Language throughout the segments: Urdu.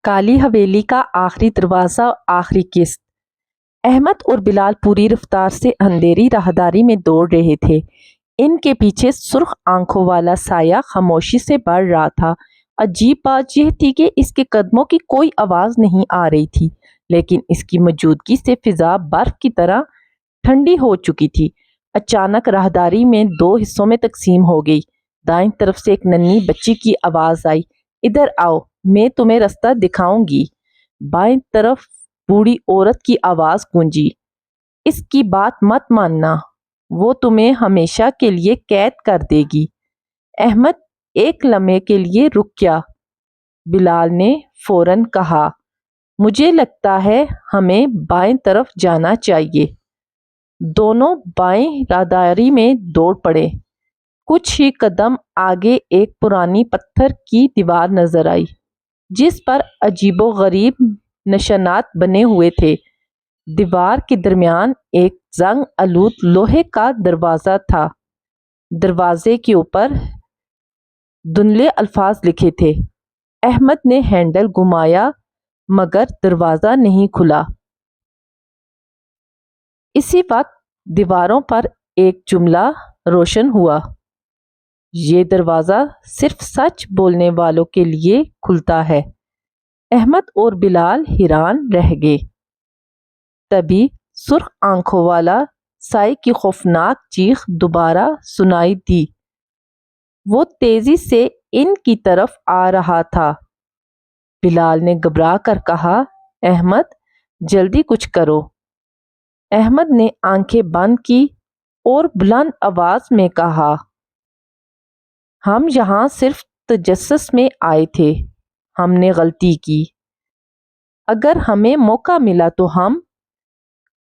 کالی حویلی کا آخری دروازہ، آخری قسط۔ احمد اور بلال پوری رفتار سے اندھیری راہداری میں دوڑ رہے تھے۔ ان کے پیچھے سرخ آنکھوں والا سایہ خاموشی سے بڑھ رہا تھا۔ عجیب بات یہ تھی کہ اس کے قدموں کی کوئی آواز نہیں آ رہی تھی، لیکن اس کی موجودگی سے فضا برف کی طرح ٹھنڈی ہو چکی تھی۔ اچانک راہداری میں دو حصوں میں تقسیم ہو گئی۔ دائیں طرف سے ایک ننھی بچی کی آواز آئی، ادھر آؤ، میں تمہیں راستہ دکھاؤں گی۔ بائیں طرف بوڑھی عورت کی آواز گونجی، اس کی بات مت ماننا، وہ تمہیں ہمیشہ کے لیے قید کر دے گی۔ احمد ایک لمحے کے لیے رک گیا۔ بلال نے فوراً کہا، مجھے لگتا ہے ہمیں بائیں طرف جانا چاہیے۔ دونوں بائیں راہداری میں دوڑ پڑے۔ کچھ ہی قدم آگے ایک پرانی پتھر کی دیوار نظر آئی، جس پر عجیب و غریب نشانات بنے ہوئے تھے۔ دیوار کے درمیان ایک زنگ آلود لوہے کا دروازہ تھا۔ دروازے کے اوپر دھندلے الفاظ لکھے تھے۔ احمد نے ہینڈل گھمایا مگر دروازہ نہیں کھلا۔ اسی وقت دیواروں پر ایک جملہ روشن ہوا، یہ دروازہ صرف سچ بولنے والوں کے لیے کھلتا ہے۔ احمد اور بلال حیران رہ گئے۔ تبھی سرخ آنکھوں والا سائے کی خوفناک چیخ دوبارہ سنائی دی۔ وہ تیزی سے ان کی طرف آ رہا تھا۔ بلال نے گھبرا کر کہا، احمد جلدی کچھ کرو۔ احمد نے آنکھیں بند کی اور بلند آواز میں کہا، ہم یہاں صرف تجسس میں آئے تھے، ہم نے غلطی کی۔ اگر ہمیں موقع ملا تو ہم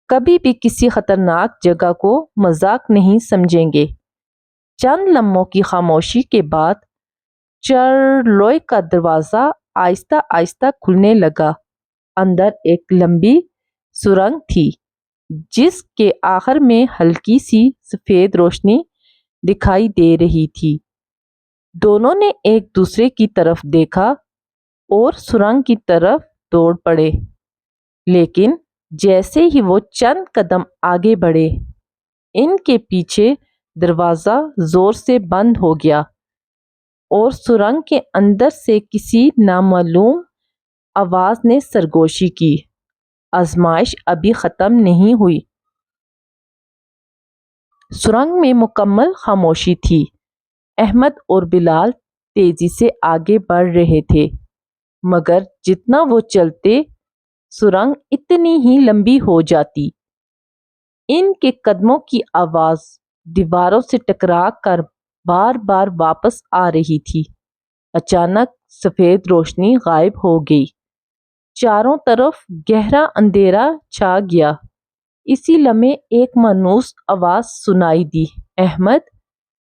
کبھی بھی کسی خطرناک جگہ کو مذاق نہیں سمجھیں گے۔ چند لمحوں کی خاموشی کے بعد لوہے کا دروازہ آہستہ آہستہ کھلنے لگا۔ اندر ایک لمبی سرنگ تھی، جس کے آخر میں ہلکی سی سفید روشنی دکھائی دے رہی تھی۔ دونوں نے ایک دوسرے کی طرف دیکھا اور سرنگ کی طرف دوڑ پڑے، لیکن جیسے ہی وہ چند قدم آگے بڑھے، ان کے پیچھے دروازہ زور سے بند ہو گیا اور سرنگ کے اندر سے کسی نامعلوم آواز نے سرگوشی کی، آزمائش ابھی ختم نہیں ہوئی۔ سرنگ میں مکمل خاموشی تھی۔ احمد اور بلال تیزی سے آگے بڑھ رہے تھے، مگر جتنا وہ چلتے، سرنگ اتنی ہی لمبی ہو جاتی۔ ان کے قدموں کی آواز دیواروں سے ٹکرا کر بار بار واپس آ رہی تھی۔ اچانک سفید روشنی غائب ہو گئی۔ چاروں طرف گہرا اندھیرا چھا گیا۔ اسی لمحے ایک مانوس آواز سنائی دی، احمد!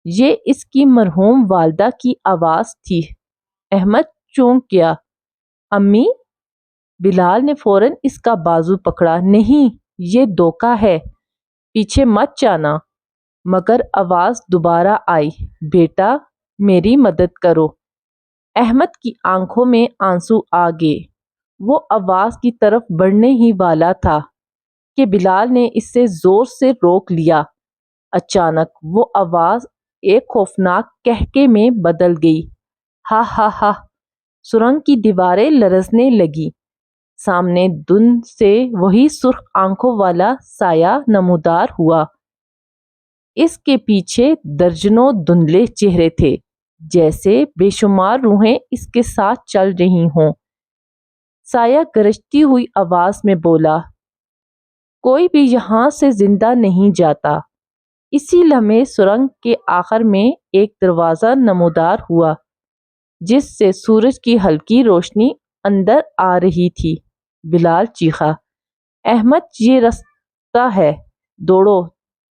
یہ اس کی مرحوم والدہ کی آواز تھی۔ احمد چونک گیا، امی؟ بلال نے فوراً اس کا بازو پکڑا، نہیں، یہ دھوکہ ہے، پیچھے مت جانا۔ مگر آواز دوبارہ آئی، بیٹا میری مدد کرو۔ احمد کی آنکھوں میں آنسو آ گئے۔ وہ آواز کی طرف بڑھنے ہی والا تھا کہ بلال نے اسے زور سے روک لیا۔ اچانک وہ آواز ایک خوفناک قہقہے میں بدل گئی، ہا ہا ہا! سرنگ کی دیواریں لرزنے لگیں۔ سامنے دھند سے وہی سرخ آنکھوں والا سایہ نمودار ہوا۔ اس کے پیچھے درجنوں دھندلے چہرے تھے، جیسے بے شمار روحیں اس کے ساتھ چل رہی ہوں۔ سایہ گرجتی ہوئی آواز میں بولا، کوئی بھی یہاں سے زندہ نہیں جاتا۔ اسی لمحے سرنگ کے آخر میں ایک دروازہ نمودار ہوا، جس سے سورج کی ہلکی روشنی اندر آ رہی تھی۔ بلال چیخا، احمد یہ راستہ ہے، دوڑو!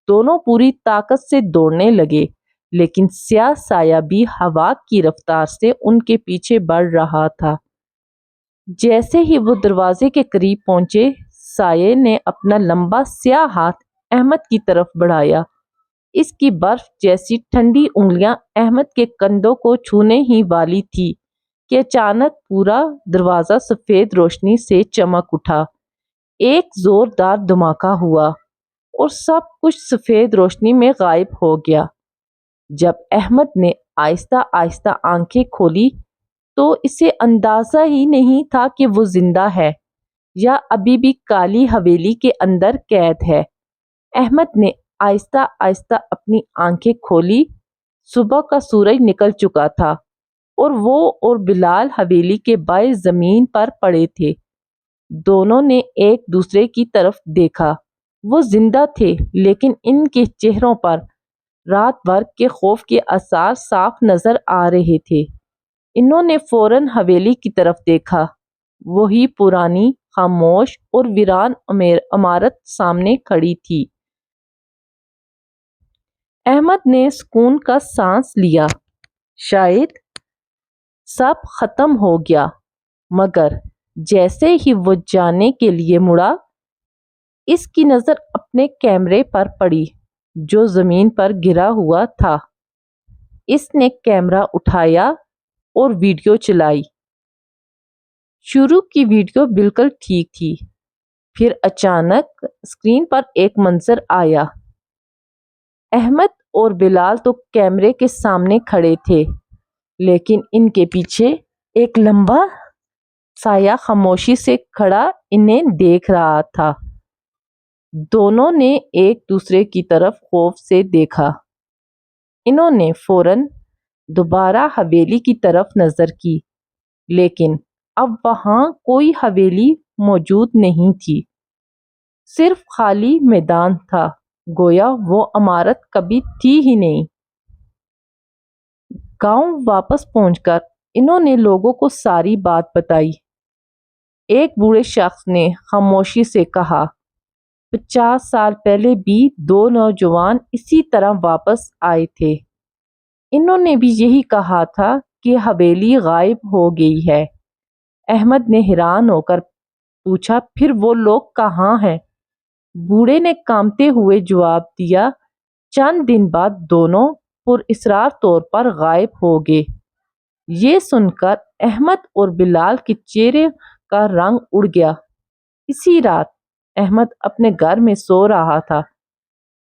دونوں پوری طاقت سے دوڑنے لگے، لیکن سیاہ سایہ بھی ہوا کی رفتار سے ان کے پیچھے بڑھ رہا تھا۔ جیسے ہی وہ دروازے کے قریب پہنچے، سایہ نے اپنا لمبا سیاہ ہاتھ احمد کی طرف بڑھایا۔ اس کی برف جیسی ٹھنڈی انگلیاں احمد کے کندھوں کو چھونے ہی والی تھی کہ اچانک پورا دروازہ سفید روشنی سے چمک اٹھا۔ ایک زوردار دھماکہ ہوا اور سب کچھ سفید روشنی میں غائب ہو گیا۔ جب احمد نے آہستہ آہستہ آنکھیں کھولی تو اسے اندازہ ہی نہیں تھا کہ وہ زندہ ہے یا ابھی بھی کالی حویلی کے اندر قید ہے۔ احمد نے آہستہ آہستہ اپنی آنکھیں کھولی۔ صبح کا سورج نکل چکا تھا اور وہ اور بلال حویلی کے بائیں زمین پر پڑے تھے۔ دونوں نے ایک دوسرے کی طرف دیکھا۔ وہ زندہ تھے لیکن ان کے چہروں پر رات بھر کے خوف کے آثار صاف نظر آ رہے تھے۔ انہوں نے فوراً حویلی کی طرف دیکھا۔ وہی پرانی، خاموش اور ویران عمارت سامنے کھڑی تھی۔ احمد نے سکون کا سانس لیا۔ شاید سب ختم ہو گیا، مگر جیسے ہی وہ جانے کے لیے مڑا، اس کی نظر اپنے کیمرے پر پڑی جو زمین پر گرا ہوا تھا۔ اس نے کیمرہ اٹھایا اور ویڈیو چلائی۔ شروع کی ویڈیو بالکل ٹھیک تھی، پھر اچانک اسکرین پر ایک منظر آیا۔ احمد اور بلال تو کیمرے کے سامنے کھڑے تھے، لیکن ان کے پیچھے ایک لمبا سایہ خاموشی سے کھڑا انہیں دیکھ رہا تھا۔ دونوں نے ایک دوسرے کی طرف خوف سے دیکھا۔ انہوں نے فوراً دوبارہ حویلی کی طرف نظر کی، لیکن اب وہاں کوئی حویلی موجود نہیں تھی، صرف خالی میدان تھا، گویا وہ عمارت کبھی تھی ہی نہیں۔ گاؤں واپس پہنچ کر انہوں نے لوگوں کو ساری بات بتائی۔ ایک بوڑھے شخص نے خاموشی سے کہا، 50 سال پہلے بھی 2 نوجوان اسی طرح واپس آئے تھے۔ انہوں نے بھی یہی کہا تھا کہ حویلی غائب ہو گئی ہے۔ احمد نے حیران ہو کر پوچھا، پھر وہ لوگ کہاں ہیں؟ بوڑھے نے کانپتے ہوئے جواب دیا، چند دن بعد دونوں پراسرار طور پر غائب ہو گئے۔ یہ سن کر احمد اور بلال کے چہرے کا رنگ اڑ گیا۔ اسی رات احمد اپنے گھر میں سو رہا تھا۔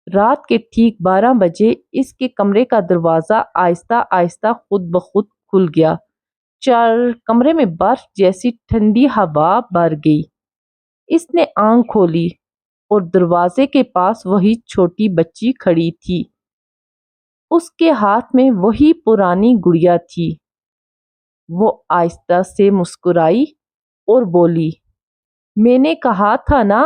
رات کے ٹھیک 12 بجے اس کے کمرے کا دروازہ آہستہ آہستہ خود بخود کھل گیا۔ کمرے میں برف جیسی ٹھنڈی ہوا بھر گئی۔ اس نے آنکھ کھولی اور دروازے کے پاس وہی چھوٹی بچی کھڑی تھی۔ اس کے ہاتھ میں وہی پرانی گڑیا تھی۔ وہ آہستہ سے مسکرائی اور بولی، میں نے کہا تھا نا،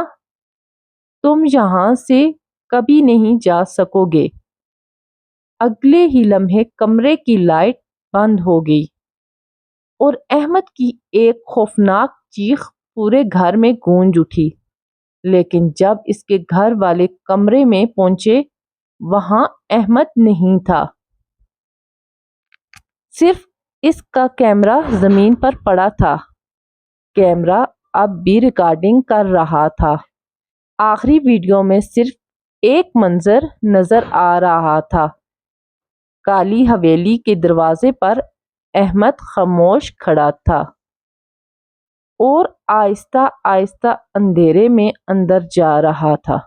تم یہاں سے کبھی نہیں جا سکو گے۔ اگلے ہی لمحے کمرے کی لائٹ بند ہو گئی اور احمد کی ایک خوفناک چیخ پورے گھر میں گونج اٹھی۔ لیکن جب اس کے گھر والے کمرے میں پہنچے، وہاں احمد نہیں تھا۔ صرف اس کا کیمرہ زمین پر پڑا تھا۔ کیمرہ اب بھی ریکارڈنگ کر رہا تھا۔ آخری ویڈیو میں صرف ایک منظر نظر آ رہا تھا۔ کالی حویلی کے دروازے پر احمد خاموش کھڑا تھا اور آہستہ آہستہ اندھیرے میں اندر جا رہا تھا۔